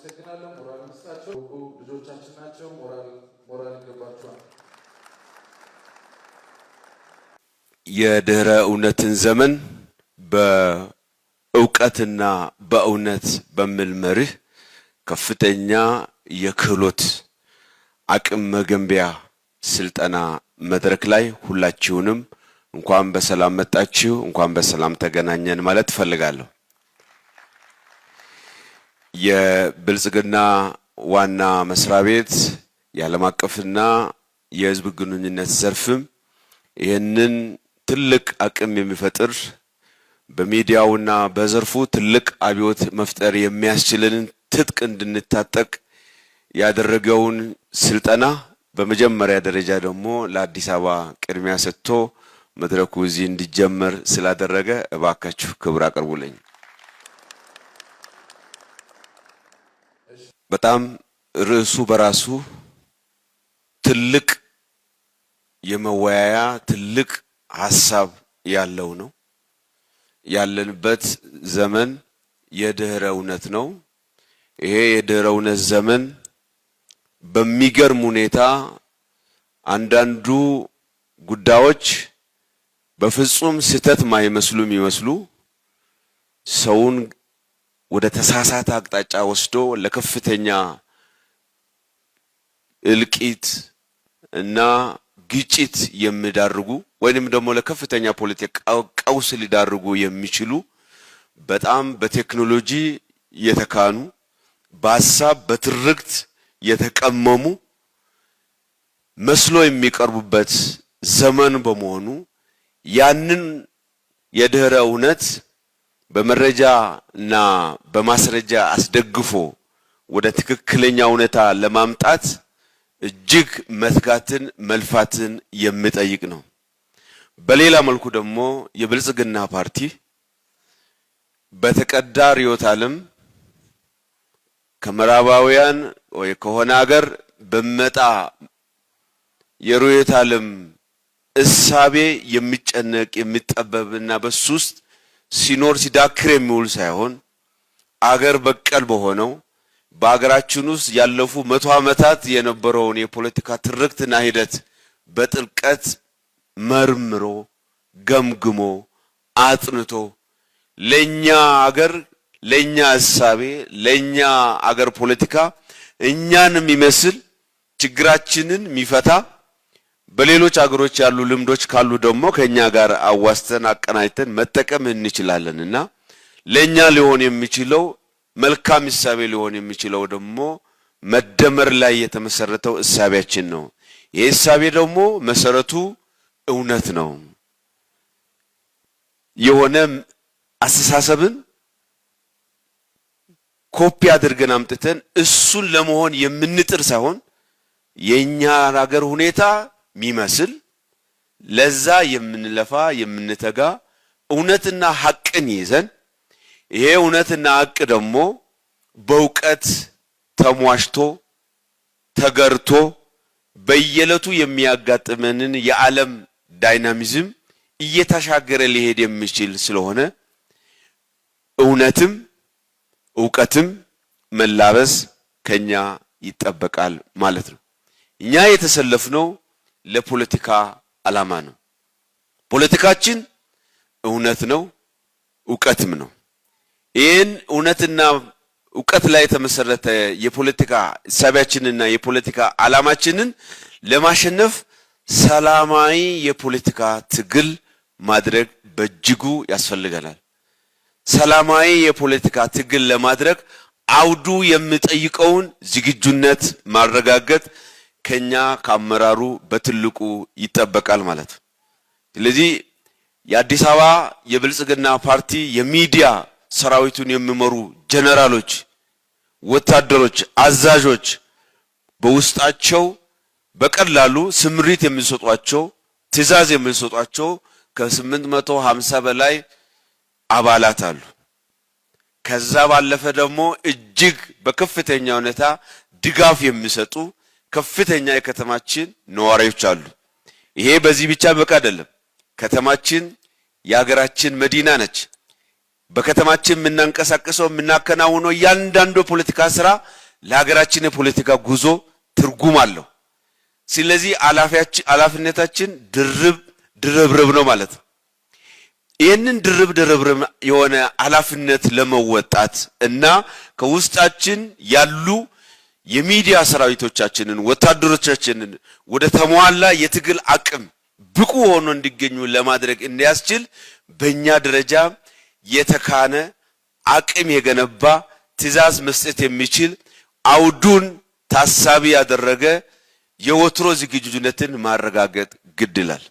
አመሰግናለሁ። ሞራል መስጣቸው ልጆቻችን ናቸው። ሞራል ይገባቸዋል። የድህረ እውነትን ዘመን በእውቀትና በእውነት በሚል መርህ ከፍተኛ የክህሎት አቅም መገንቢያ ስልጠና መድረክ ላይ ሁላችሁንም እንኳን በሰላም መጣችሁ፣ እንኳን በሰላም ተገናኘን ማለት ፈልጋለሁ። የብልጽግና ዋና መስሪያ ቤት የዓለም አቀፍና የህዝብ ግንኙነት ዘርፍም ይህንን ትልቅ አቅም የሚፈጥር በሚዲያውና በዘርፉ ትልቅ አብዮት መፍጠር የሚያስችልን ትጥቅ እንድንታጠቅ ያደረገውን ስልጠና በመጀመሪያ ደረጃ ደግሞ ለአዲስ አበባ ቅድሚያ ሰጥቶ መድረኩ እዚህ እንዲጀመር ስላደረገ እባካችሁ ክብር አቅርቡልኝ። በጣም ርዕሱ በራሱ ትልቅ የመወያያ ትልቅ ሐሳብ ያለው ነው። ያለንበት ዘመን የድህረ እውነት ነው። ይሄ የድህረ እውነት ዘመን በሚገርም ሁኔታ አንዳንዱ ጉዳዮች በፍጹም ስህተት ማይመስሉ የሚመስሉ ሰውን ወደ ተሳሳተ አቅጣጫ ወስዶ ለከፍተኛ እልቂት እና ግጭት የሚዳርጉ ወይንም ደግሞ ለከፍተኛ ፖለቲካ ቀውስ ሊዳርጉ የሚችሉ በጣም በቴክኖሎጂ የተካኑ በሐሳብ በትርክት የተቀመሙ መስሎ የሚቀርቡበት ዘመን በመሆኑ ያንን የድህረ እውነት በመረጃና በማስረጃ አስደግፎ ወደ ትክክለኛ ሁኔታ ለማምጣት እጅግ መትጋትን መልፋትን የሚጠይቅ ነው። በሌላ መልኩ ደግሞ የብልጽግና ፓርቲ በተቀዳ ርዕዮተ ዓለም ከምዕራባውያን ወይ ከሆነ ሀገር በመጣ የርዕዮተ ዓለም እሳቤ የሚጨነቅ የሚጠበብና በሱ ውስጥ ሲኖር ሲዳክር የሚውል ሳይሆን አገር በቀል በሆነው በአገራችን ውስጥ ያለፉ 100 ዓመታት የነበረውን የፖለቲካ ትርክትና ሂደት በጥልቀት መርምሮ ገምግሞ አጥንቶ ለኛ አገር ለኛ እሳቤ ለኛ አገር ፖለቲካ እኛን የሚመስል ችግራችንን የሚፈታ በሌሎች አገሮች ያሉ ልምዶች ካሉ ደግሞ ከኛ ጋር አዋስተን አቀናጅተን መጠቀም እንችላለንና ለኛ ሊሆን የሚችለው መልካም እሳቤ ሊሆን የሚችለው ደግሞ መደመር ላይ የተመሰረተው እሳቤያችን ነው። ይህ እሳቤ ደግሞ መሰረቱ እውነት ነው። የሆነ አስተሳሰብን ኮፒ አድርገን አምጥተን እሱን ለመሆን የምንጥር ሳይሆን የኛ ሀገር ሁኔታ ሚመስል ለዛ የምንለፋ የምንተጋ እውነትና ሐቅን ይዘን ይሄ እውነትና ሐቅ ደግሞ በእውቀት ተሟሽቶ ተገርቶ በየለቱ የሚያጋጥመንን የዓለም ዳይናሚዝም እየተሻገረ ሊሄድ የሚችል ስለሆነ እውነትም እውቀትም መላበስ ከኛ ይጠበቃል ማለት ነው። እኛ የተሰለፍነው ለፖለቲካ ዓላማ ነው። ፖለቲካችን እውነት ነው፣ እውቀትም ነው። ይህን እውነትና እውቀት ላይ የተመሰረተ የፖለቲካ እሳቤያችንና የፖለቲካ ዓላማችንን ለማሸነፍ ሰላማዊ የፖለቲካ ትግል ማድረግ በእጅጉ ያስፈልገናል። ሰላማዊ የፖለቲካ ትግል ለማድረግ አውዱ የሚጠይቀውን ዝግጁነት ማረጋገጥ ከኛ ከአመራሩ በትልቁ ይጠበቃል ማለት ነው። ስለዚህ የአዲስ አበባ የብልጽግና ፓርቲ የሚዲያ ሰራዊቱን የሚመሩ ጀነራሎች፣ ወታደሮች፣ አዛዦች በውስጣቸው በቀላሉ ስምሪት የሚሰጧቸው ትዕዛዝ የሚሰጧቸው ከ850 በላይ አባላት አሉ። ከዛ ባለፈ ደግሞ እጅግ በከፍተኛ ሁኔታ ድጋፍ የሚሰጡ ከፍተኛ የከተማችን ነዋሪዎች አሉ። ይሄ በዚህ ብቻ በቃ አይደለም። ከተማችን የሀገራችን መዲና ነች። በከተማችን የምናንቀሳቀሰው የምናከናውነው እያንዳንዱ ፖለቲካ ስራ ለሀገራችን የፖለቲካ ጉዞ ትርጉም አለው። ስለዚህ ኃላፊነታችን ድርብርብ ነው ማለት ነው። ይህንን ድርብርብ የሆነ ኃላፊነት ለመወጣት እና ከውስጣችን ያሉ የሚዲያ ሰራዊቶቻችንን ወታደሮቻችንን ወደ ተሟላ የትግል አቅም ብቁ ሆኖ እንዲገኙ ለማድረግ እንዲያስችል በእኛ ደረጃ የተካነ አቅም የገነባ ትዕዛዝ መስጠት የሚችል አውዱን ታሳቢ ያደረገ የወትሮ ዝግጁነትን ማረጋገጥ ግድ ይላል።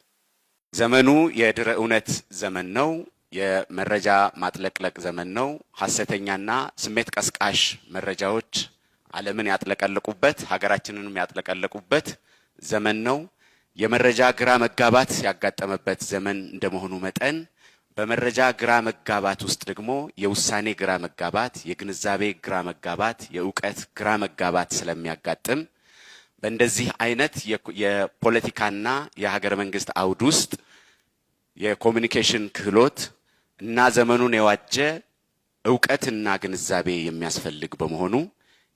ዘመኑ የድረ እውነት ዘመን ነው። የመረጃ ማጥለቅለቅ ዘመን ነው። ሐሰተኛና ስሜት ቀስቃሽ መረጃዎች ዓለምን ያጥለቀለቁበት ሀገራችንንም ያጥለቀለቁበት ዘመን ነው። የመረጃ ግራ መጋባት ያጋጠመበት ዘመን እንደመሆኑ መጠን በመረጃ ግራ መጋባት ውስጥ ደግሞ የውሳኔ ግራ መጋባት፣ የግንዛቤ ግራ መጋባት፣ የእውቀት ግራ መጋባት ስለሚያጋጥም በእንደዚህ አይነት የፖለቲካና የሀገር መንግስት አውድ ውስጥ የኮሙኒኬሽን ክህሎት እና ዘመኑን የዋጀ እውቀትና ግንዛቤ የሚያስፈልግ በመሆኑ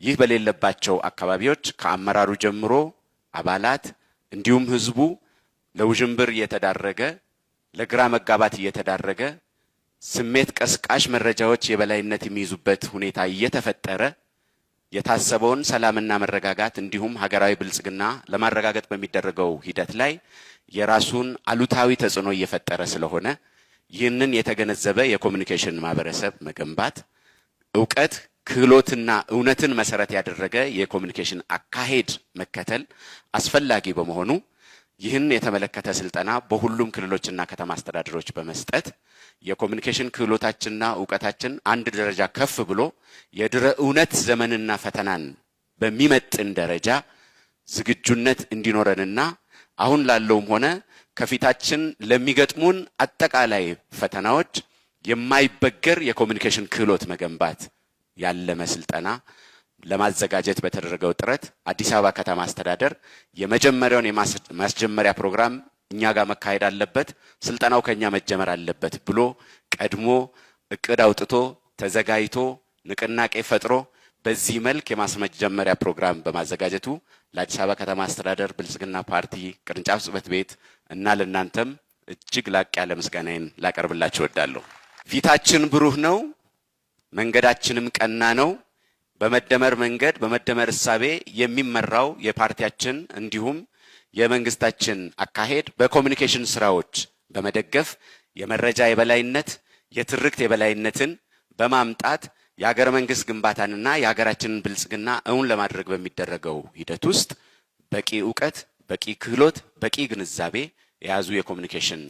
ይህ በሌለባቸው አካባቢዎች ከአመራሩ ጀምሮ አባላት እንዲሁም ህዝቡ ለውዥንብር እየተዳረገ ለግራ መጋባት እየተዳረገ ስሜት ቀስቃሽ መረጃዎች የበላይነት የሚይዙበት ሁኔታ እየተፈጠረ የታሰበውን ሰላምና መረጋጋት እንዲሁም ሀገራዊ ብልጽግና ለማረጋገጥ በሚደረገው ሂደት ላይ የራሱን አሉታዊ ተጽዕኖ እየፈጠረ ስለሆነ ይህንን የተገነዘበ የኮሙኒኬሽን ማህበረሰብ መገንባት እውቀት ክህሎትና እውነትን መሰረት ያደረገ የኮሙኒኬሽን አካሄድ መከተል አስፈላጊ በመሆኑ ይህን የተመለከተ ስልጠና በሁሉም ክልሎችና ከተማ አስተዳደሮች በመስጠት የኮሙኒኬሽን ክህሎታችንና እውቀታችን አንድ ደረጃ ከፍ ብሎ የድረ እውነት ዘመንና ፈተናን በሚመጥን ደረጃ ዝግጁነት እንዲኖረንና አሁን ላለውም ሆነ ከፊታችን ለሚገጥሙን አጠቃላይ ፈተናዎች የማይበገር የኮሙኒኬሽን ክህሎት መገንባት ያለመ ስልጠና ለማዘጋጀት በተደረገው ጥረት አዲስ አበባ ከተማ አስተዳደር የመጀመሪያውን የማስጀመሪያ ፕሮግራም እኛ ጋር መካሄድ አለበት፣ ስልጠናው ከኛ መጀመር አለበት ብሎ ቀድሞ እቅድ አውጥቶ ተዘጋጅቶ ንቅናቄ ፈጥሮ በዚህ መልክ የማስጀመሪያ ፕሮግራም በማዘጋጀቱ ለአዲስ አበባ ከተማ አስተዳደር ብልጽግና ፓርቲ ቅርንጫፍ ጽሕፈት ቤት እና ለእናንተም እጅግ ላቅ ያለ ምስጋናዬን ላቀርብላችሁ እወዳለሁ። ፊታችን ብሩህ ነው፣ መንገዳችንም ቀና ነው። በመደመር መንገድ በመደመር እሳቤ የሚመራው የፓርቲያችን እንዲሁም የመንግስታችን አካሄድ በኮሙኒኬሽን ስራዎች በመደገፍ የመረጃ የበላይነት የትርክት የበላይነትን በማምጣት የሀገር መንግስት ግንባታንና የሀገራችንን ብልጽግና እውን ለማድረግ በሚደረገው ሂደት ውስጥ በቂ እውቀት፣ በቂ ክህሎት፣ በቂ ግንዛቤ የያዙ የኮሙኒኬሽን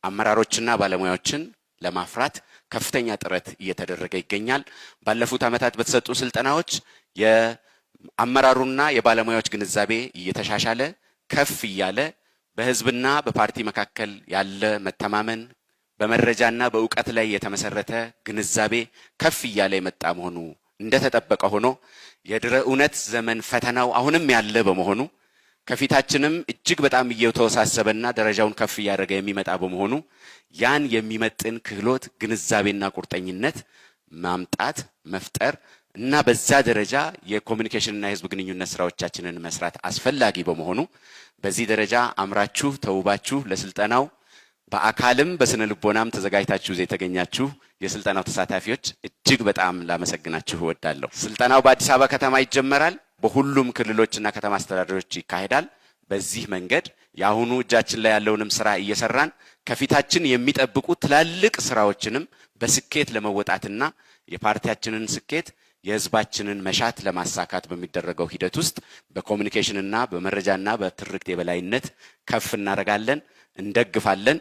አመራሮችና ባለሙያዎችን ለማፍራት ከፍተኛ ጥረት እየተደረገ ይገኛል። ባለፉት ዓመታት በተሰጡ ስልጠናዎች የአመራሩና የባለሙያዎች ግንዛቤ እየተሻሻለ ከፍ እያለ በህዝብና በፓርቲ መካከል ያለ መተማመን በመረጃና በእውቀት ላይ የተመሰረተ ግንዛቤ ከፍ እያለ የመጣ መሆኑ እንደተጠበቀ ሆኖ የድረ እውነት ዘመን ፈተናው አሁንም ያለ በመሆኑ ከፊታችንም እጅግ በጣም እየተወሳሰበና ደረጃውን ከፍ እያደረገ የሚመጣ በመሆኑ ያን የሚመጥን ክህሎት ግንዛቤና ቁርጠኝነት ማምጣት መፍጠር እና በዛ ደረጃ የኮሙኒኬሽንና የህዝብ ግንኙነት ስራዎቻችንን መስራት አስፈላጊ በመሆኑ በዚህ ደረጃ አምራችሁ ተውባችሁ ለስልጠናው በአካልም በስነ ልቦናም ተዘጋጅታችሁ የተገኛችሁ የስልጠናው ተሳታፊዎች እጅግ በጣም ላመሰግናችሁ እወዳለሁ። ስልጠናው በአዲስ አበባ ከተማ ይጀመራል። በሁሉም ክልሎችና ከተማ አስተዳደሮች ይካሄዳል። በዚህ መንገድ ያሁኑ እጃችን ላይ ያለውንም ስራ እየሰራን ከፊታችን የሚጠብቁ ትላልቅ ስራዎችንም በስኬት ለመወጣትና የፓርቲያችንን ስኬት የህዝባችንን መሻት ለማሳካት በሚደረገው ሂደት ውስጥ በኮሙኒኬሽንና በመረጃና በትርክት የበላይነት ከፍ እናደርጋለን፣ እንደግፋለን።